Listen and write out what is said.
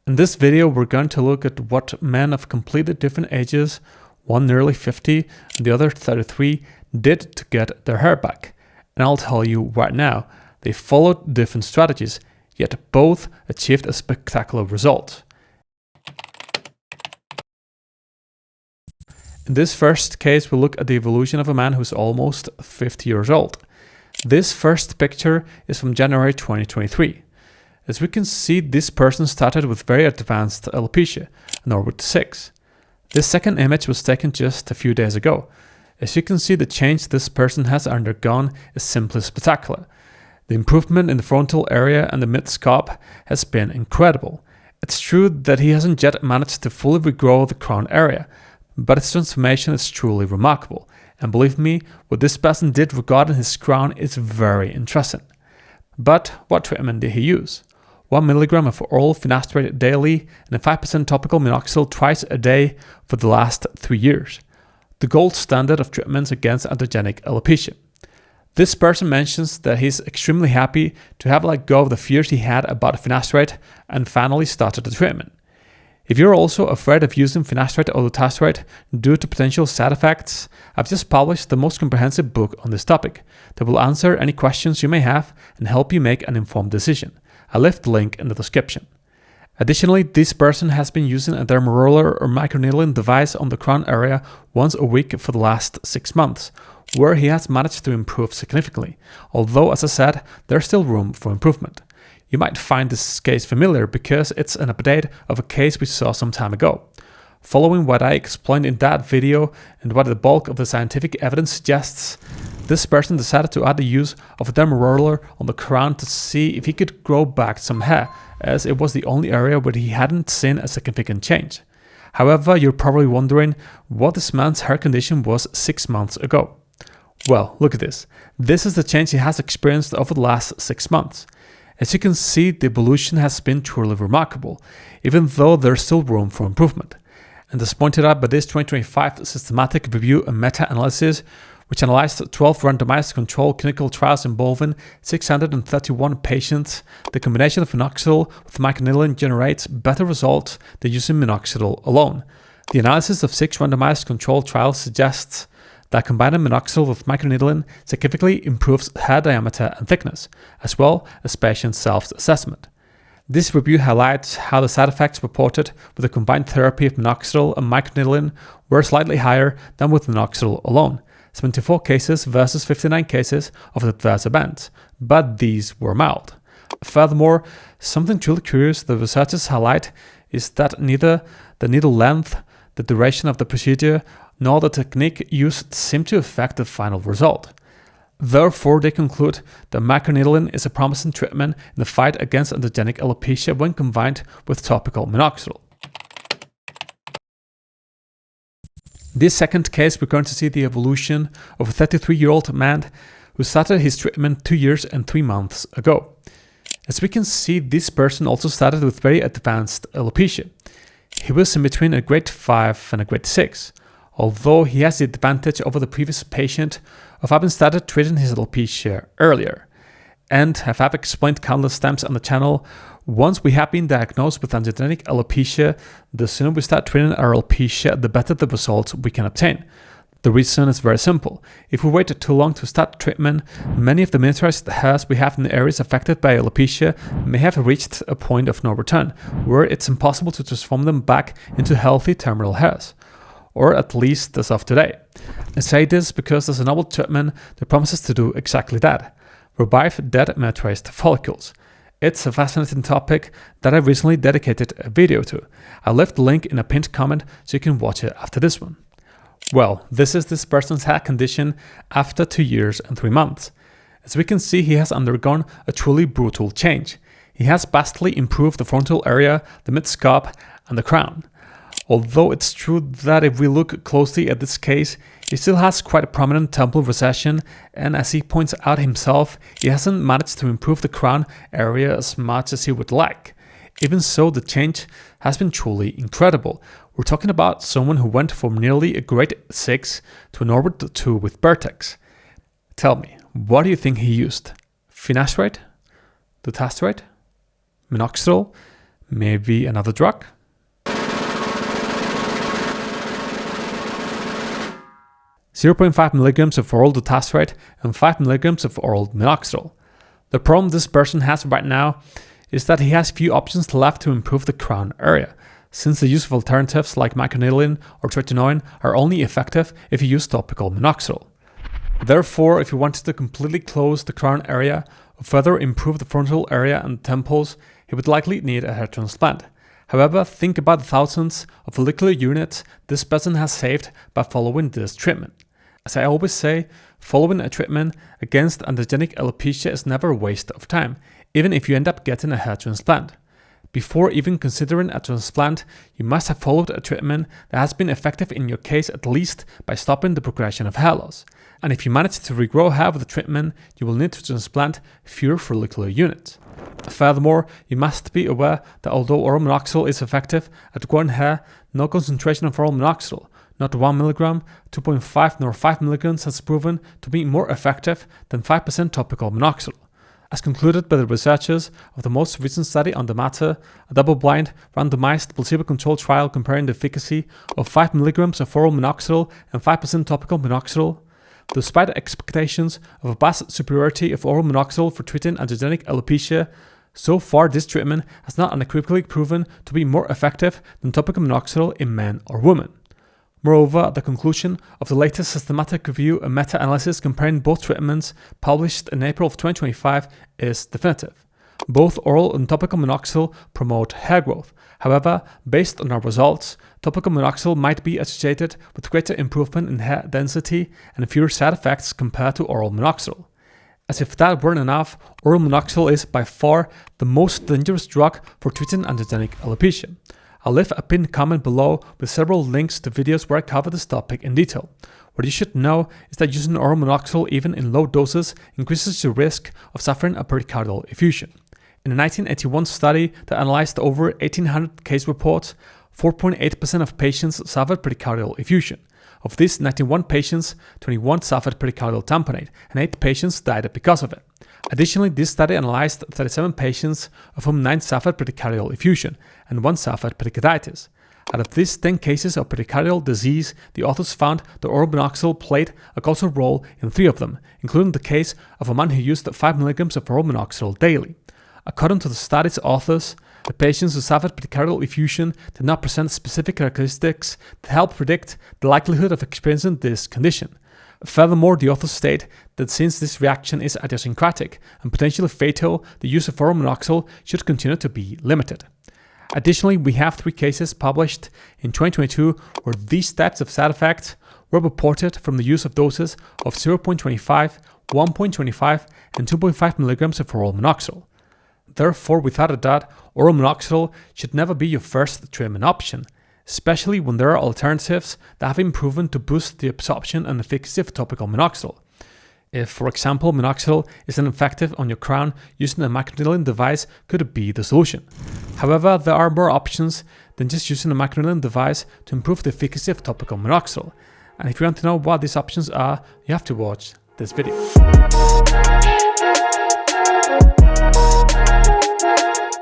In this video, we're going to look at what men of completely different ages, one nearly 50 and the other 33, did to get their hair back. And I'll tell you right now, they followed different strategies, yet both achieved a spectacular result. In this first case, we'll look at the evolution of a man who's almost 50 years old. This first picture is from January 2023. As we can see, this person started with very advanced alopecia, Norwood 6. This second image was taken just a few days ago. As you can see, the change this person has undergone is simply spectacular. The improvement in the frontal area and the mid-scalp has been incredible. It's true that he hasn't yet managed to fully regrow the crown area, but its transformation is truly remarkable. And believe me, what this person did regarding his crown is very interesting. But what treatment did he use? 1 mg of oral finasteride daily and a 5% topical minoxidil twice a day for the last 3 years. The gold standard of treatments against androgenic alopecia. This person mentions that he's extremely happy to have let go of the fears he had about finasteride and finally started the treatment. If you're also afraid of using finasteride or dutasteride due to potential side effects, I've just published the most comprehensive book on this topic that will answer any questions you may have and help you make an informed decision. I'll leave the link in the description. Additionally, this person has been using a derma roller or microneedling device on the crown area once a week for the last 6 months, where he has managed to improve significantly, although as I said, there's still room for improvement. You might find this case familiar because it's an update of a case we saw some time ago. Following what I explained in that video and what the bulk of the scientific evidence suggests, this person decided to add the use of a derma roller on the crown to see if he could grow back some hair, as it was the only area where he hadn't seen a significant change. However, you're probably wondering what this man's hair condition was 6 months ago. Well, look at this. This is the change he has experienced over the last 6 months. As you can see, the evolution has been truly remarkable, even though there's still room for improvement. And as pointed out by this 2025 systematic review and meta-analysis, which analyzed 12 randomized controlled clinical trials involving 631 patients, the combination of minoxidil with microneedling generates better results than using minoxidil alone. The analysis of 6 randomized controlled trials suggests that combining minoxidil with microneedling significantly improves hair diameter and thickness, as well as patient self-assessment. This review highlights how the side effects reported with the combined therapy of minoxidil and microneedling were slightly higher than with minoxidil alone, 74 cases versus 59 cases of adverse events, but these were mild. Furthermore, something truly curious the researchers highlight is that neither the needle length, the duration of the procedure, nor the technique used seem to affect the final result. Therefore, they conclude that microneedling is a promising treatment in the fight against androgenic alopecia when combined with topical minoxidil. This second case, we're going to see the evolution of a 33-year-old man who started his treatment 2 years and 3 months ago. As we can see, this person also started with very advanced alopecia. He was in between a grade 5 and a grade 6. Although he has the advantage over the previous patient of having started treating his alopecia earlier. And as I've explained countless times on the channel, once we have been diagnosed with androgenic alopecia, the sooner we start treating our alopecia, the better the results we can obtain. The reason is very simple. If we wait too long to start treatment, many of the miniaturized hairs we have in the areas affected by alopecia may have reached a point of no return, where it's impossible to transform them back into healthy terminal hairs. Or at least as of today. I say this because there's a novel treatment that promises to do exactly that. Revive dead miniaturized follicles. It's a fascinating topic that I recently dedicated a video to. I'll leave the link in a pinned comment so you can watch it after this one. Well, this is this person's hair condition after 2 years and 3 months. As we can see, he has undergone a truly brutal change. He has vastly improved the frontal area, the mid-scalp, and the crown. Although it's true that if we look closely at this case, he still has quite a prominent temple recession, and as he points out himself, he hasn't managed to improve the crown area as much as he would like. Even so, the change has been truly incredible. We're talking about someone who went from nearly a grade 6 to an Norwood 2 with Vertex. Tell me, what do you think he used? Finasteride? Dutasteride? Minoxidil? Maybe another drug? .5 milligrams of oral dutasteride and 5 milligrams of oral minoxidil. The problem this person has right now is that he has few options left to improve the crown area, since the use of alternatives like micronidilin or tretinoin are only effective if you use topical minoxidil. Therefore, if you wanted to completely close the crown area or further improve the frontal area and temples, he would likely need a hair transplant. However, think about the thousands of follicular units this person has saved by following this treatment. As I always say, following a treatment against androgenic alopecia is never a waste of time, even if you end up getting a hair transplant. Before even considering a transplant, you must have followed a treatment that has been effective in your case, at least by stopping the progression of hair loss. And if you manage to regrow hair with the treatment, you will need to transplant fewer follicular units. Furthermore, you must be aware that although oral minoxidil is effective at growing hair, no concentration of oral minoxidil, not 1 mg, 2.5 nor 5 mg, has proven to be more effective than 5% topical minoxidil. As concluded by the researchers of the most recent study on the matter, a double-blind, randomized, placebo-controlled trial comparing the efficacy of 5 mg of oral minoxidil and 5% topical minoxidil, despite expectations of a vast superiority of oral minoxidil for treating androgenic alopecia, so far this treatment has not unequivocally proven to be more effective than topical minoxidil in men or women. Moreover, the conclusion of the latest systematic review and meta-analysis comparing both treatments published in April of 2025 is definitive. Both oral and topical minoxidil promote hair growth. However, based on our results, topical minoxidil might be associated with greater improvement in hair density and fewer side effects compared to oral minoxidil. As if that weren't enough, oral minoxidil is by far the most dangerous drug for treating androgenic alopecia. I'll leave a pinned comment below with several links to videos where I cover this topic in detail. What you should know is that using oral minoxidil even in low doses increases your risk of suffering a pericardial effusion. In a 1981 study that analyzed over 1,800 case reports, 4.8% of patients suffered pericardial effusion. Of these 91 patients, 21 suffered pericardial tamponade, and 8 patients died because of it. Additionally, this study analyzed 37 patients, of whom 9 suffered pericardial effusion and 1 suffered pericarditis. Out of these 10 cases of pericardial disease, the authors found that oral minoxidil played a causal role in 3 of them, including the case of a man who used 5 mg of oral minoxidil daily. According to the study's authors, the patients who suffered pericardial effusion did not present specific characteristics that help predict the likelihood of experiencing this condition. Furthermore, the authors state that since this reaction is idiosyncratic and potentially fatal, the use of oral minoxidil should continue to be limited. Additionally, we have 3 cases published in 2022 where these types of side effects were reported from the use of doses of 0.25, 1.25, and 2.5 mg of oral minoxidil. Therefore, without a doubt, oral minoxidil should never be your first treatment option, especially when there are alternatives that have been proven to boost the absorption and efficacy of topical minoxidil. If, for example, minoxidil is ineffective on your crown, using a micronidilin device could be the solution. However, there are more options than just using a micronidilin device to improve the efficacy of topical minoxidil. And if you want to know what these options are, you have to watch this video.